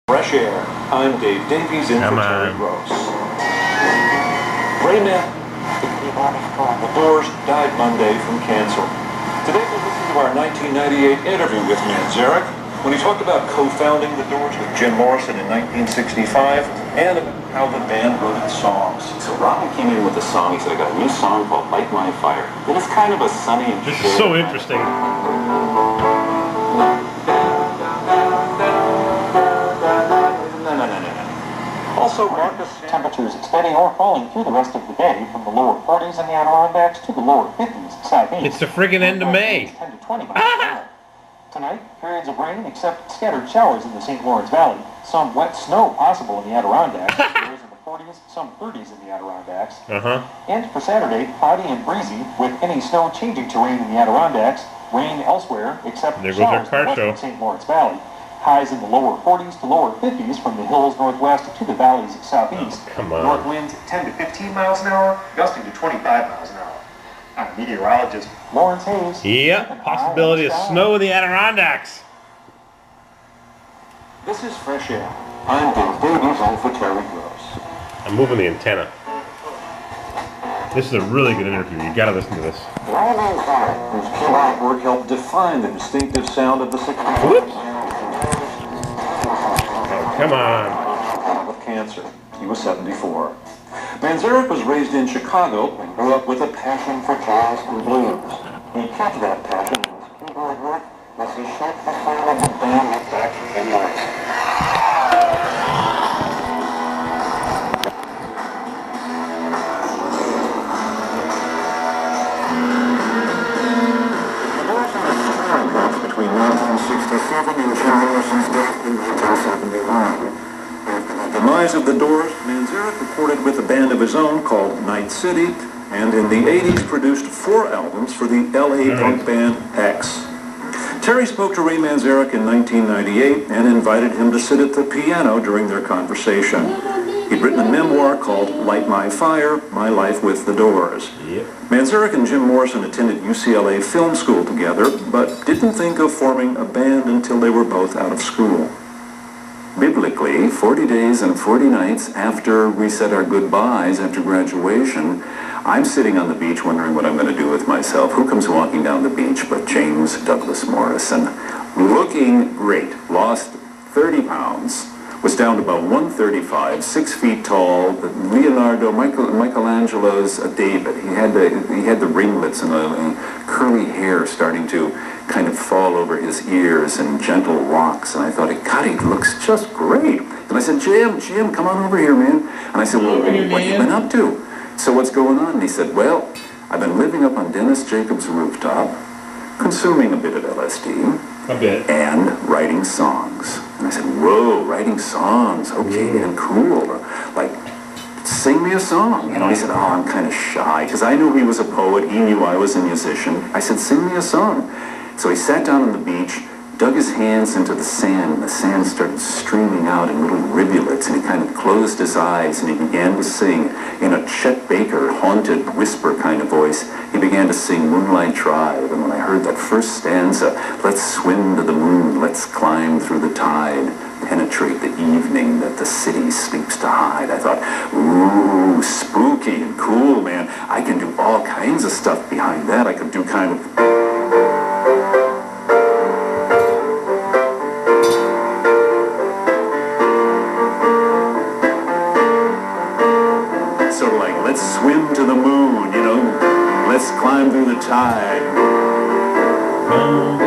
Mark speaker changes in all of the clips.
Speaker 1: Fresh Air. I'm Dave Davies in for Terry Gross. Rayman, the Doors died Monday from cancer. Today we'll listen to our 1998 interview with Manzarek when he talked about co-founding the Doors with Jim Morrison in 1965 and about how the band wrote its songs.
Speaker 2: So Robin came in with a song. He said, I got a new song called Light My Fire. It is kind of a sunny and
Speaker 3: This is so interesting.
Speaker 1: Also, Marcus,
Speaker 4: temperatures steady or falling through the rest of the day from the lower 40s in the Adirondacks to the lower 50s southeast.
Speaker 3: It's the friggin' end of May.
Speaker 4: 10 to 20 miles an hour. Tonight, periods of rain except scattered showers in the St. Lawrence Valley. Some wet snow possible in the Adirondacks. Lows in the 40s, some 30s in the Adirondacks. And for Saturday, cloudy and breezy with any snow changing to rain in the Adirondacks. Rain elsewhere except
Speaker 3: there goes our
Speaker 4: showers
Speaker 3: car
Speaker 4: in the
Speaker 3: show.
Speaker 4: western St. Lawrence Valley. Highs in the lower 40s to lower 50s from the hills northwest to the valleys southeast.
Speaker 3: Oh, come on.
Speaker 4: North winds 10 to 15 miles an hour, gusting to 25 miles an hour. I'm meteorologist Lawrence Hayes.
Speaker 3: Yep, possibility of snow in the Adirondacks.
Speaker 1: this is Fresh Air. I'm Dave Davies in for Terry Gross.
Speaker 3: I'm moving the antenna. This is a really good interview. You gotta listen to this.
Speaker 1: Ray Manzarek, whose keyboard work helped define the distinctive sound of the 60s.
Speaker 3: Whoops. Come on.
Speaker 1: With cancer. He was 74. Manzarek was raised in Chicago and grew up with a passion for jazz and blues. He kept that passion in his keyboard work as he shaped the sound of the band with back in life. Between 1967 and Jim Morrison's death in 1971. After the demise of the Doors, Manzarek recorded with a band of his own called Night City, and in the 80s produced 4 albums for the LA punk band X. Terry spoke to Ray Manzarek in 1998 and invited him to sit at the piano during their conversation. He'd written a memoir called Light My Fire, My Life with the Doors. Manzarek and Jim Morrison attended UCLA film school together, but didn't think of forming a band until they were both out of school. Biblically, 40 days and 40 nights after we said our goodbyes after graduation, I'm sitting on the beach wondering what I'm going to do with myself. Who comes walking down the beach but James Douglas Morrison? Looking great. Lost 30 pounds. Was down to about 135, 6 feet tall. Michelangelo's David. He had the ringlets and the curly hair starting to kind of fall over his ears and gentle locks. And I thought, God, he looks just great. And I said, Jim, come on over here, man. And I said, well, what have you been up to? So what's going on? And he said, well, I've been living up on Dennis Jacobs' rooftop, consuming a bit of LSD.
Speaker 3: A bit.
Speaker 1: And writing songs. And I said, whoa, writing songs, okay, and cool. Like, sing me a song. You know, he said, oh, I'm kind of shy, because I knew he was a poet, he knew I was a musician. I said, sing me a song. So he sat down on the beach, dug his hands into the sand, and the sand started streaming out in little rivulets, and he kind of closed his eyes, and he began to sing in a Chet Baker haunted whisper kind of voice. He began to sing Moonlight Drive, and when I heard that first stanza, let's swim to the moon, let's climb through the tide, penetrate the evening that the city sleeps to hide, I thought, ooh, spooky and cool, man. I can do all kinds of stuff behind that. I could do kind of... sort of like, let's swim to the moon, you know, let's climb through the tide,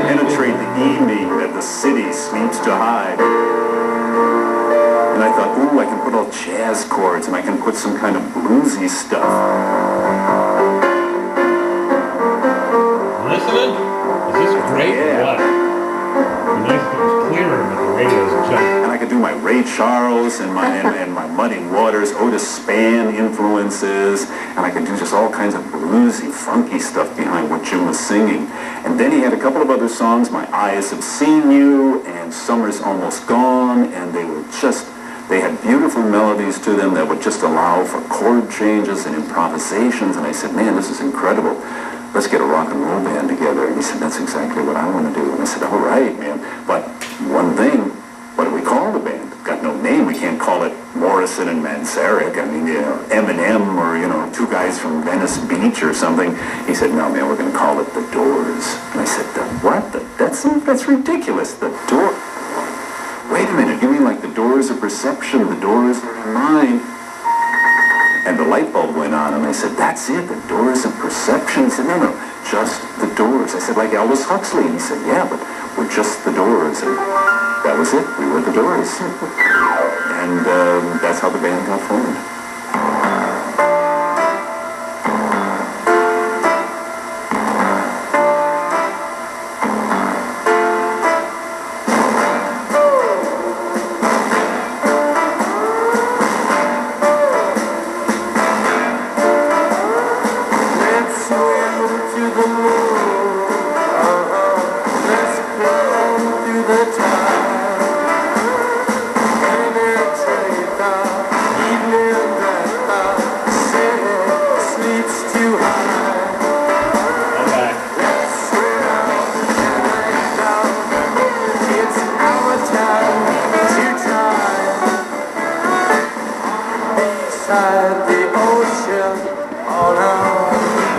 Speaker 1: penetrate the evening that the city sleeps to hide. And I thought, ooh, I can put all jazz chords and I can put some kind of bluesy stuff.
Speaker 3: Listening? Is this great?
Speaker 1: Yeah.
Speaker 3: What? It'd be nice if it was clearer, but the radio's junk.
Speaker 1: And I could do my Ray Charles and my Muddy Waters, Otis Spann influences, and I could do just all kinds of bluesy, funky stuff behind what Jim was singing. And then he had a couple of other songs, My Eyes Have Seen You and Summer's Almost Gone, and they had beautiful melodies to them that would just allow for chord changes and improvisations, and I said, man, this is incredible. Let's get a rock and roll band together. And he said, that's exactly what I want to do. And I said, all right, man, but one thing, what do we call the band? Got Morrison and Manzarek. I mean, you know, Eminem or, you know, two guys from Venice Beach or something. He said, no, man, we're going to call it The Doors. And I said, what? That's ridiculous. The Door. Wait a minute, you mean like the doors of perception, the doors of your mind? And the light bulb went on, and I said, that's it, the doors of perception? He said, no, just the Doors. I said, like Aldous Huxley. And he said, yeah, but we're just the Doors. And that was it, we were the Doors. And that's how the band got formed.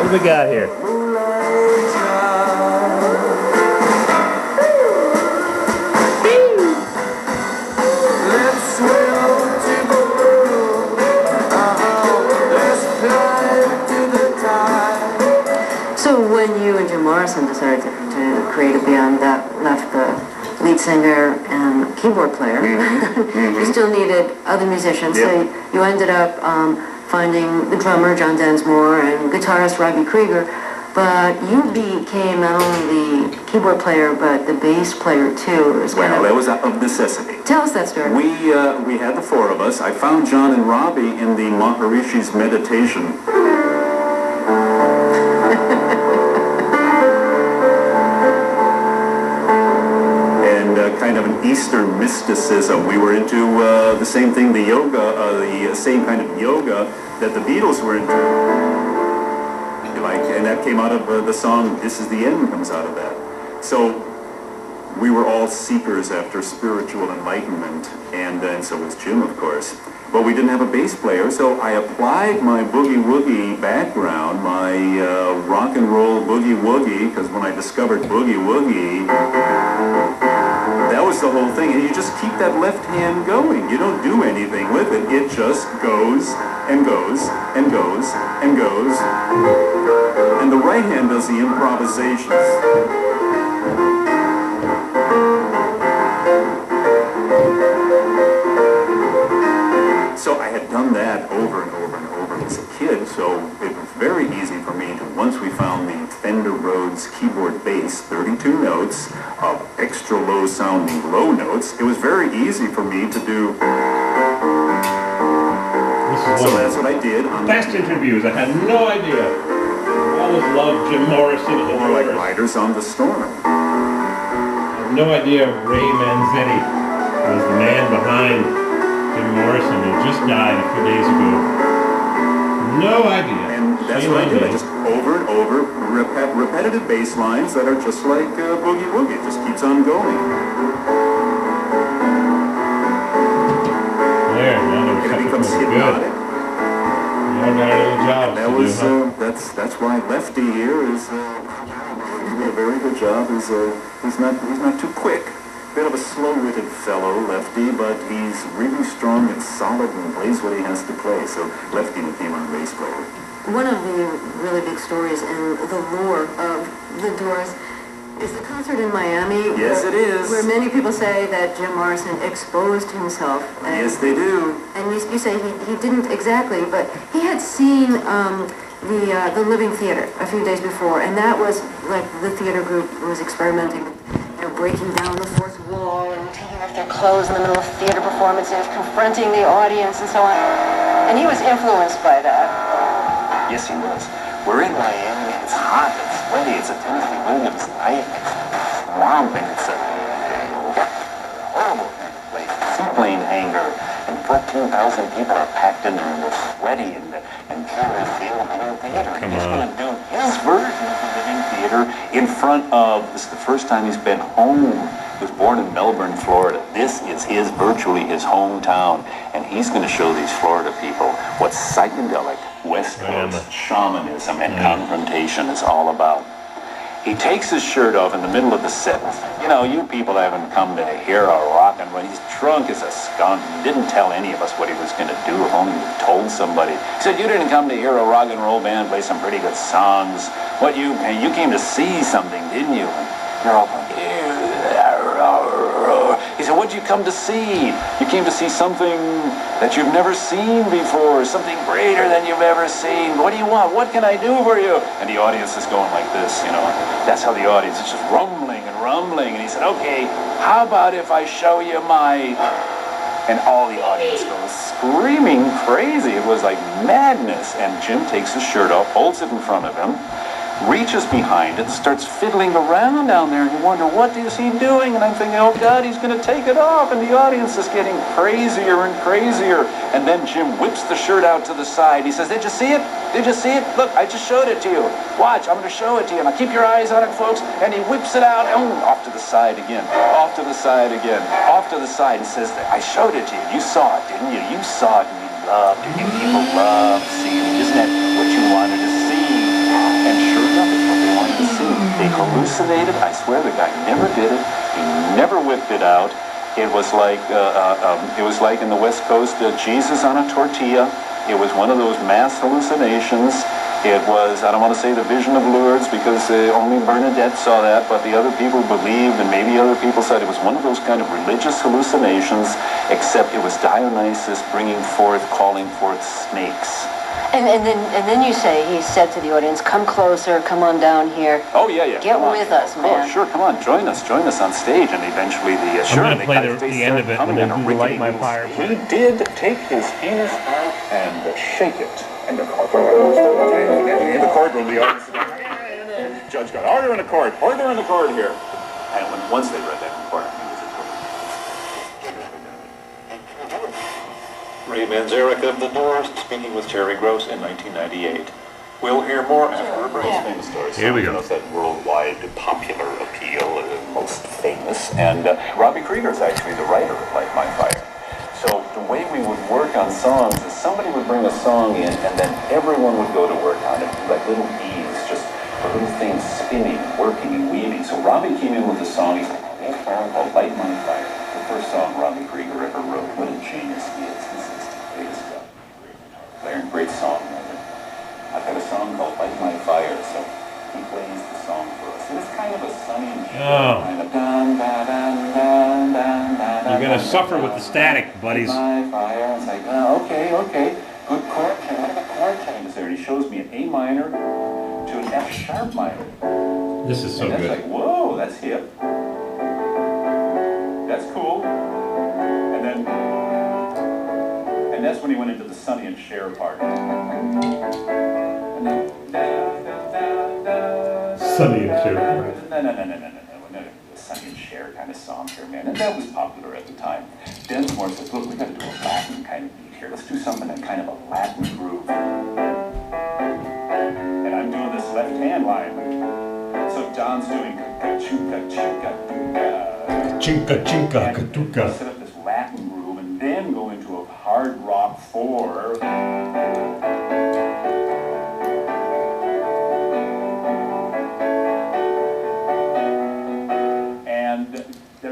Speaker 3: What do we got here?
Speaker 5: So when you and Jim Morrison decided to create a band that left the lead singer and keyboard player, you still needed other musicians.
Speaker 1: Yep.
Speaker 5: So you ended up finding the drummer, John Densmore, and guitarist, Robbie Krieger. But you became not only the keyboard player, but the bass player, too. It was
Speaker 1: Well, that was of necessity.
Speaker 5: Tell us that story.
Speaker 1: We had the four of us. I found John and Robbie in the Maharishi's meditation. Kind of an Eastern mysticism. We were into the same thing, the yoga, the same kind of yoga that the Beatles were into. Like, and that came out of the song "This Is the End" comes out of that. So we were all seekers after spiritual enlightenment, and so was Jim, of course. But we didn't have a bass player, so I applied my boogie-woogie background, my rock and roll boogie-woogie, because when I discovered boogie-woogie, that was the whole thing. And you just keep that left hand going. You don't do anything with it. It just goes and goes and goes and goes. And the right hand does the improvisations. So I had done that over and over and over as a kid, so it was very easy for me to, once we found the Fender Rhodes keyboard bass, 32 notes of extra low sounding low notes, it was very easy for me to do. So that's what I did. On
Speaker 3: Best interviews. I had no idea. I always loved Jim Morrison and the
Speaker 1: Or like
Speaker 3: Doors.
Speaker 1: Riders on the Storm.
Speaker 3: I had no idea Ray Manzarek was the man behind Jim Morrison, who just died a few days ago. No idea.
Speaker 1: And that's
Speaker 3: Shame
Speaker 1: what I
Speaker 3: on
Speaker 1: did.
Speaker 3: me.
Speaker 1: I just over and over repetitive bass lines that are just like boogie woogie. It just keeps on going.
Speaker 3: There, now
Speaker 1: And it
Speaker 3: there's
Speaker 1: becomes
Speaker 3: something good.
Speaker 1: hypnotic.
Speaker 3: Now I got a little job
Speaker 1: That
Speaker 3: to
Speaker 1: was
Speaker 3: do, huh?
Speaker 1: that's why Lefty here is doing a very good job. He's not too quick. Bit of a slow-witted fellow, Lefty, but he's really strong and solid and plays what he has to play. So Lefty became our bass player.
Speaker 5: One of the really big stories in the lore of the Doors is the concert in Miami.
Speaker 1: Yes, it is.
Speaker 5: Where many people say that Jim Morrison exposed himself. And,
Speaker 1: Yes, they do.
Speaker 5: And you say he didn't exactly, but he had seen the Living Theater a few days before, and that was like the theater group was experimenting with, breaking down the fourth wall and taking off their clothes in the middle of theater performances, confronting the audience and so on. And he was influenced by that.
Speaker 2: Yes, he was. We're in Miami. It's hot. It's sweaty. It's a Tennessee Williams night. It's swamping. It's a horrible kind of place. Seaplane hangar. And 14,000 people are packed in there and they're sweaty and careless feel of the theater. And he's going to do his version of the Living Theater in front of, this is the first time he's been home. He was born in Melbourne, Florida. This is virtually his hometown. And he's going to show these Florida people what psychedelic West Coast shamanism and confrontation is all about. He takes his shirt off in the middle of the set. You know, you people haven't come to hear a rock and roll. He's drunk as a skunk. He didn't tell any of us what he was going to do. If only he told somebody. He said, you didn't come to hear a rock and roll band play some pretty good songs. What you came to see something, didn't you? And you're all going, he said, what'd you come to see? You came to see something that you've never seen before, something greater than you've ever seen. What do you want? What can I do for you? And the audience is going like this, you know. That's how the audience is just rumbling and rumbling. And he said, okay, how about if I show you my... And all the audience goes screaming crazy. It was like madness. And Jim takes his shirt off, holds it in front of him, reaches behind it, starts fiddling around down there, and you wonder, what is he doing? And I'm thinking, oh God, he's going to take it off, and the audience is getting crazier and crazier. And then Jim whips the shirt out to the side. He says, did you see it? Did you see it? Look, I just showed it to you. Watch, I'm going to show it to you. Now keep your eyes on it, folks. And he whips it out, and off to the side again, off to the side again, off to the side, and says, I showed it to you. You saw it, didn't you? You saw it, and you loved it. You people love seeing it. Isn't that what you wanted to see? And sure enough, it's what they wanted to see. They hallucinated. I swear the guy never did it. He never whipped it out. It was like in the West Coast, Jesus on a tortilla. It was one of those mass hallucinations. It was, I don't want to say the vision of Lourdes because only Bernadette saw that, but the other people believed, and maybe other people said it was one of those kind of religious hallucinations, except it was Dionysus bringing forth, calling forth snakes.
Speaker 5: And then you say, he said to the audience, come closer, come on down here.
Speaker 2: Oh, yeah.
Speaker 5: Get with us, man.
Speaker 2: Oh, sure, come on, join us on stage. And eventually
Speaker 3: I'm going to play the end of it when they do Light My Fire.
Speaker 2: He did take his heinous arm and shake it. And the courtroom, the audience, the judge got, order in the court here. And once they read that in court, he was a
Speaker 1: Ray Manzarek of The Doors speaking with Terry Gross in 1998. We'll hear more after a break.
Speaker 2: famous story.
Speaker 3: Here we go.
Speaker 2: It's that worldwide popular appeal, most famous. And Robbie Krieger is actually the writer of Light My Fire. So the way we would work on songs is somebody would bring a song in, and then everyone would go to work on it, like little bees, just a little thing spinning, working and weaving. So Robbie came in with a song. He said, a song called Light My Fire. The first song Robbie Krieger ever wrote. What a genius he is. Great song. I've got a song called Light My Fire, so he plays the song for us. And it's kind of a sunny and kind of
Speaker 3: You're going to suffer with the static, buddies.
Speaker 2: My fire. It's like, okay. Good chord change. What are the chord changes there? And he shows me an A minor to an F sharp minor.
Speaker 3: This is so
Speaker 2: and that's
Speaker 3: good.
Speaker 2: Like, whoa, that's hip. That's cool. And that's when he went into the Sonny and Cher part. And then,
Speaker 3: Sonny and Cher.
Speaker 2: No. The Sonny and Cher kind of song here, man. And that was popular at the time. Densmore says, look, we got to do a Latin kind of beat here. Let's do something in kind of a Latin groove. And I'm doing this left hand line. So Don's doing
Speaker 3: Chinka, chinka, katuka.
Speaker 2: Set up this Latin groove and then go into a hard rock 4. And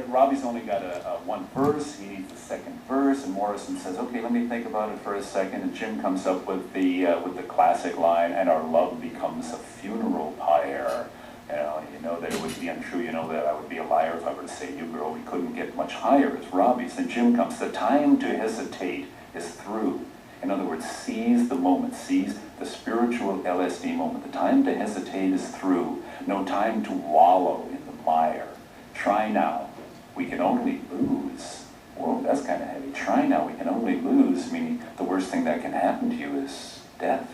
Speaker 2: Robbie's only got one verse. He needs the second verse, and Morrison says, "Okay, let me think about it for a second." And Jim comes up with the classic line, "And our love becomes a funeral pyre." You know that it would be untrue. You know that I would be a liar if I were to say, "You girl, we couldn't get much higher." It's Robbie's. And Jim comes. The time to hesitate is through. In other words, seize the moment. Seize the spiritual LSD moment. The time to hesitate is through. No time to wallow in the mire. Try now. We can only lose. Whoa, that's kind of heavy. Try now. We can only lose. Meaning the worst thing that can happen to you is death.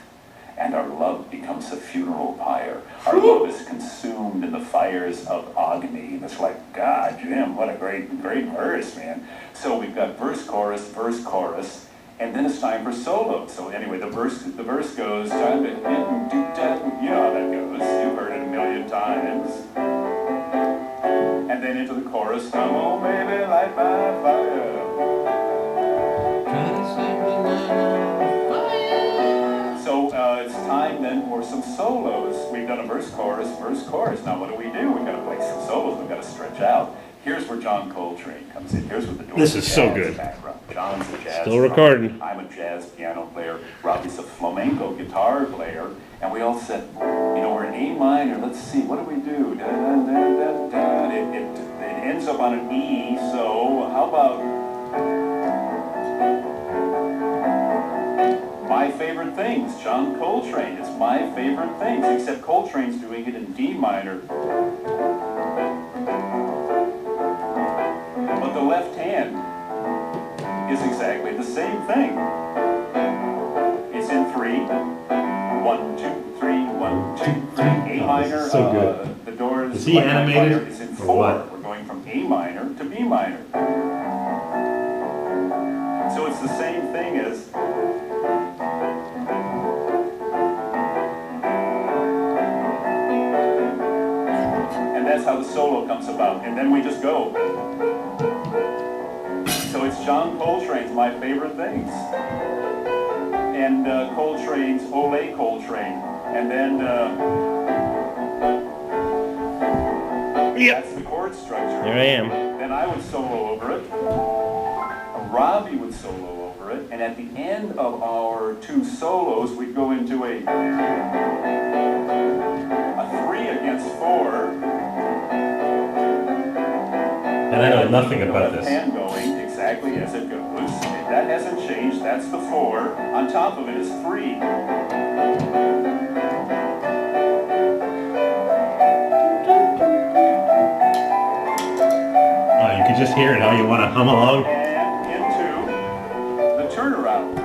Speaker 2: And our love becomes a funeral pyre. Our love is consumed in the fires of agony. And it's like, God, Jim, what a great verse, man. So we've got verse, chorus, and then it's time for solo. So anyway, the verse goes, time to, you know how that goes. You've heard it a million times. And then into the chorus, come on, baby, light my fire. solos. We've done a verse, chorus. Now what do? We've got to play some solos. We've got to stretch out. Here's where John Coltrane comes in. Here's what the Doors.
Speaker 3: This is so good.
Speaker 2: Background. John's a jazz.
Speaker 3: Still recording.
Speaker 2: I'm a jazz piano player. Robbie's a flamenco guitar player. And we all said, we're in A minor. Let's see, what do we do? Da, da, da, da, da. It ends up on an E. So how about My Favorite Things? John Coltrane. It's My Favorite Things. Except Coltrane's doing it in D minor. But the left hand is exactly the same thing. It's in 3. 1, 2, 3, 1, 2, 3. A minor.
Speaker 3: So good.
Speaker 2: The Doors.
Speaker 3: Is he animated?
Speaker 2: Is in
Speaker 3: Or
Speaker 2: 4.
Speaker 3: what?
Speaker 2: We're going from A minor to B minor. So it's the same thing as. And that's how the solo comes about. And then we just go. So it's John Coltrane's My Favorite Things. And Coltrane's Ole Coltrane. And then that's the chord structure.
Speaker 3: Here I am.
Speaker 2: Then I would solo over it. Robbie would solo over it. And at the end of our 2 solos, we'd go into a 3 against 4.
Speaker 3: And I know nothing about this.
Speaker 2: Hand going exactly as it goes. That hasn't changed. That's the 4. On top of it is 3.
Speaker 3: Oh, you can just hear it how you want to hum along.
Speaker 2: And into the turnaround.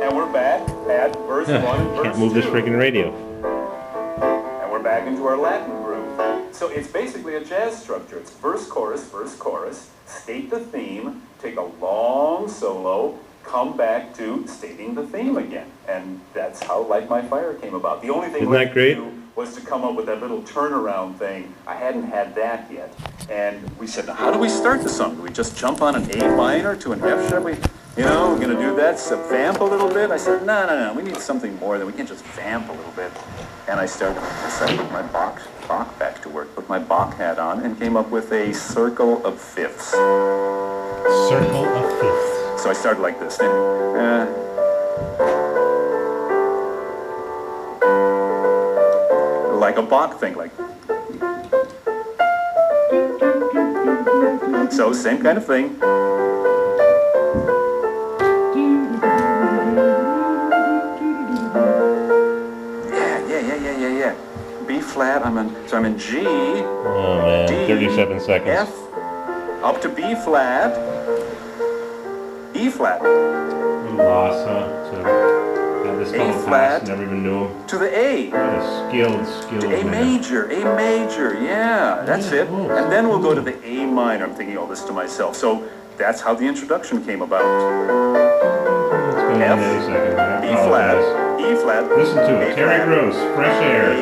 Speaker 2: And we're back at verse 1 and verse 2.
Speaker 3: Can't move this freaking radio.
Speaker 2: And we're back into our Latin groove. So it's basically a jazz structure. It's verse, chorus, state the theme, take a long solo, come back to stating the theme again. And that's how Light My Fire came about. The only thing
Speaker 3: Isn't that
Speaker 2: left
Speaker 3: great?
Speaker 2: to do was to come up with that little turnaround thing. I hadn't had that yet. And we said, now how do we start the song? Do we just jump on an A minor to an F sharp? We're going to do that, so vamp a little bit? I said, no, we need something more than we can't just vamp a little bit. And I started put my Bach back to work, put my Bach hat on, and came up with a circle of fifths.
Speaker 3: Circle of fifths.
Speaker 2: So I started like this. Like a Bach thing, like. So same kind of thing. Yeah. B flat. I'm in G.
Speaker 3: Oh man,
Speaker 2: D,
Speaker 3: 37 seconds.
Speaker 2: F, up to B flat, E flat.
Speaker 3: Lost, huh? So had this
Speaker 2: A
Speaker 3: fellow
Speaker 2: flat.
Speaker 3: pass, never even knew him.
Speaker 2: To the A.
Speaker 3: What a skilled
Speaker 2: A
Speaker 3: man.
Speaker 2: major, yeah, that's it.
Speaker 3: cool.
Speaker 2: And then we'll go to the A minor. I'm thinking all this to myself. So that's how the introduction came about.
Speaker 3: It's going
Speaker 2: F,
Speaker 3: in any second. I
Speaker 2: B
Speaker 3: apologize.
Speaker 2: flat, E flat.
Speaker 3: Listen to
Speaker 2: A
Speaker 3: it. Terry
Speaker 2: flat,
Speaker 3: Gross, Fresh Air.
Speaker 2: A,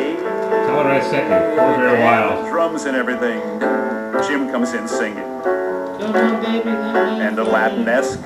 Speaker 3: Tell her I sent you. Corvair Wild.
Speaker 2: drums and everything. Jim comes in singing. And the Latin-esque